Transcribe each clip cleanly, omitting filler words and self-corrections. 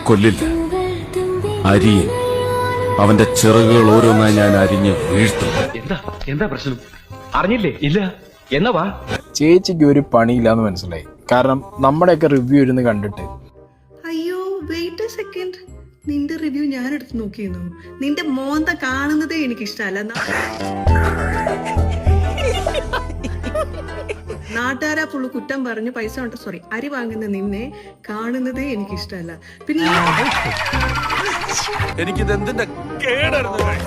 കൊല്ലില്ല. അരിയെ അവന്റെ ചിറകുകൾ ഓരോന്നായി ഞാൻ അരിഞ്ഞ് വീഴ്ത്തും. എന്താ പ്രശ്നം? അറിഞ്ഞില്ലേ? ഇല്ല. എന്നാ വാ. ചേച്ചിക്ക് ഒരു പണിയില്ലാന്ന് മനസ്സിലായി. കാരണം നമ്മുടെയൊക്കെ റിവ്യൂ ഇരുന്ന് കണ്ടിട്ട് അയ്യോ വെയിറ്റ് എ സെക്കൻഡ്, നിന്റെ റിവ്യൂ ഞാൻ എടുത്ത് നോക്കിയിരുന്നു. നിന്റെ മോന്ത കാണുന്നതേ എനിക്കിഷ്ടല്ല. നാട്ടുകാരാ പുള്ളു കുറ്റം പറഞ്ഞ് പൈസ കൊണ്ട് അരി വാങ്ങുന്ന നിന്നെ കാണുന്നതേ എനിക്കിഷ്ടല്ല. പിന്നെ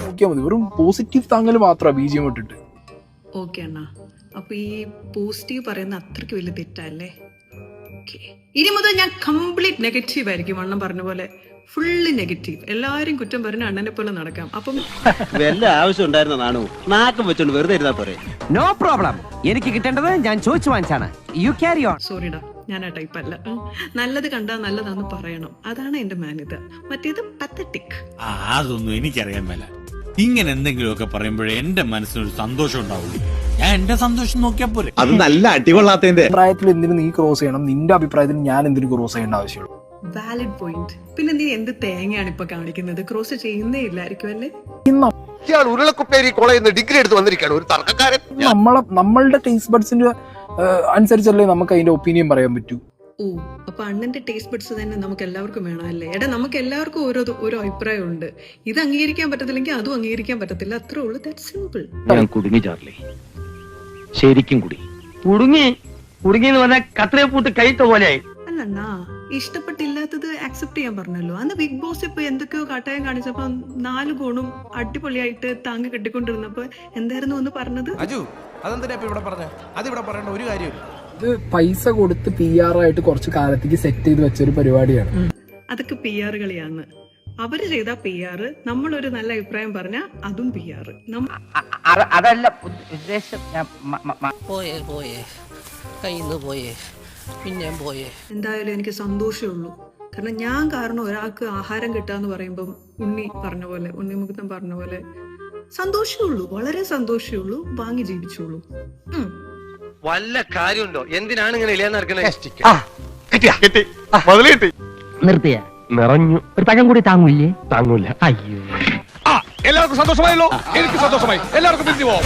നോക്കിയാൽ മതി, വെറും പോസിറ്റീവ് താങ്ങൽ മാത്രമാണ് BGM ഇട്ടിട്ട്. ഓക്കെ അണ്ണാ, അപ്പൊ ഈ പോസിറ്റീവ് പറയുന്ന അത്രയ്ക്ക് വലിയ തെറ്റല്ലേ? ഇനി മുതൽ ഞാൻ കംപ്ലീറ്റ് നെഗറ്റീവ് ആയിരിക്കും. അണ്ണൻ പറഞ്ഞ പോലെ ഫുള്ള് നെഗറ്റീവ്. എല്ലാരും കുറ്റം പറഞ്ഞ അണ്ണനെ പോലെ നടക്കാം. അപ്പം വല്ല ആവശ്യം ഉണ്ടായിരുന്നതാണോ? നാക്കം വെച്ചോണ്ട് വെറുതെ ഇരുന്നാ പോരെ. No problem. എനിക്ക് കിട്ടേണ്ടത് ഞാൻ ചോദിച്ചു വാങ്ങിച്ചാണ്. You carry on. സോറിടാ, ഞാൻ ആ ടൈപ്പ് അല്ല. നല്ലത് കണ്ടാ നല്ലതാന്ന് പറയണം, അതാണ് എന്റെ മാന്യത. മറ്റേത് പത്തറ്റിക്. അതൊന്നും എനിക്കറിയാൻ മേല. ഇങ്ങനെ എന്തെങ്കിലുമൊക്കെ പറയുമ്പോഴേ എന്റെ മനസ്സിനൊരു സന്തോഷം ഉണ്ടാവുള്ളൂ. ഞാൻ എന്റെ സന്തോഷം നോക്കിയാ പോരെ. അത് നല്ല അടികൊള്ളാത്തതിന്റെ അഭിപ്രായത്തിൽ എന്തിനു നീ ക്രോസ് ചെയ്യണം? നിന്റെ അഭിപ്രായത്തിൽ ഞാൻ എന്തിനു ക്രോസ് ചെയ്യേണ്ട ആവശ്യമുള്ളൂ? Valid point. പിന്നെ നീ എന്ത് തേങ്ങയാണ് ഇപ്പൊ കാണിക്കുന്നത്? ക്രോസ് ചെയ്യുന്നേ ഇല്ലായിരിക്കും അല്ലേ? ഉരുളക്കുപ്പേരി കോളേജിൽ നിന്ന് ഡിഗ്രി എടുത്ത് വന്നിരിക്കുകയാണ് ഒരു തർക്കക്കാരൻ. നമ്മളുടെ ടേസ്റ്റ് ബഡ്സിന്റെ അനുസരിച്ചല്ലേ നമുക്ക് അതിന്റെ ഒപ്പീനിയൻ പറയാൻ പറ്റൂ. ഓ, അപ്പൊ അണ്ണന്റെ ടേസ്റ്റ് ബഡ്സ് തന്നെ നമുക്ക് എല്ലാവർക്കും വേണം അല്ലേ? എടാ, നമുക്ക് എല്ലാവർക്കും ഓരോ അഭിപ്രായം ഉണ്ട്. ഇത് അംഗീകരിക്കാൻ പറ്റത്തില്ലെങ്കിൽ അതും അംഗീകരിക്കാൻ പറ്റത്തില്ല. അത്രേ ഉള്ളൂ. That simple. ഞാൻ കുടുങ്ങി ചാർലി, ശരിക്കും കുടുങ്ങിന്ന് പറഞ്ഞാൽ കത്രയെ പൂട്ട് കഴിത്ത പോലെയായി. അല്ലണ്ണാ, ഇഷ്ടപ്പെട്ടില്ലാത്തത് ആക്സെപ്റ്റ് ചെയ്യാൻ പറഞ്ഞല്ലോ. അന്ന് ബിഗ് ബോസ് ഇപ്പൊ എന്തൊക്കെയോ കാട്ടായം കാണിച്ചപ്പോ 4 ഗുണും അടിപൊളിയായിട്ട് താങ്ങ് കെട്ടിക്കൊണ്ടിരുന്നപ്പോ എന്തായിരുന്നു ഒന്ന് പറഞ്ഞത്? ഒരു കാര്യമില്ല. ഇത് പൈസ കൊടുത്ത് PR ആയിട്ട് കുറച്ച് കാലത്തേക്ക് സെറ്റ് ചെയ്ത് വെച്ചൊരു പരിപാടിയാണ്. അതൊക്കെ PR കളിയാണ്. അവര് ചെയ്ത PR, നമ്മളൊരു നല്ല അഭിപ്രായം പറഞ്ഞാൽ അതും PR. അതല്ല ഉദ്ദേശം. പോയേ കയ്യിന്ന് പോയേ, പിന്നെ പോയേ. എന്തായാലും എനിക്ക് സന്തോഷമേ ഉള്ളൂ. കാരണം ഞാൻ കാരണം ഒരാൾക്ക് ആഹാരം കിട്ടാന്ന് പറയുമ്പം ഉണ്ണിമുഖത്തൻ പറഞ്ഞ പോലെ സന്തോഷമേ ഉള്ളൂ. വളരെ സന്തോഷമേ ഉള്ളൂ. വാങ്ങി ജീവിച്ചോളൂ. വല്ല കാര്യമുണ്ടോ? എന്തിനാണ് ഇങ്ങനെ ഇല്ലാന്നറിക്കണേ? നിർത്തിയ നിറഞ്ഞു. ഒരു പഴം കൂടി താങ്ങൂല്ലേ? താങ്ങൂല. അയ്യോ, എല്ലാവർക്കും സന്തോഷമായല്ലോ. എനിക്ക് സന്തോഷമായി. എല്ലാവർക്കും പിരിഞ്ഞു പോവാം.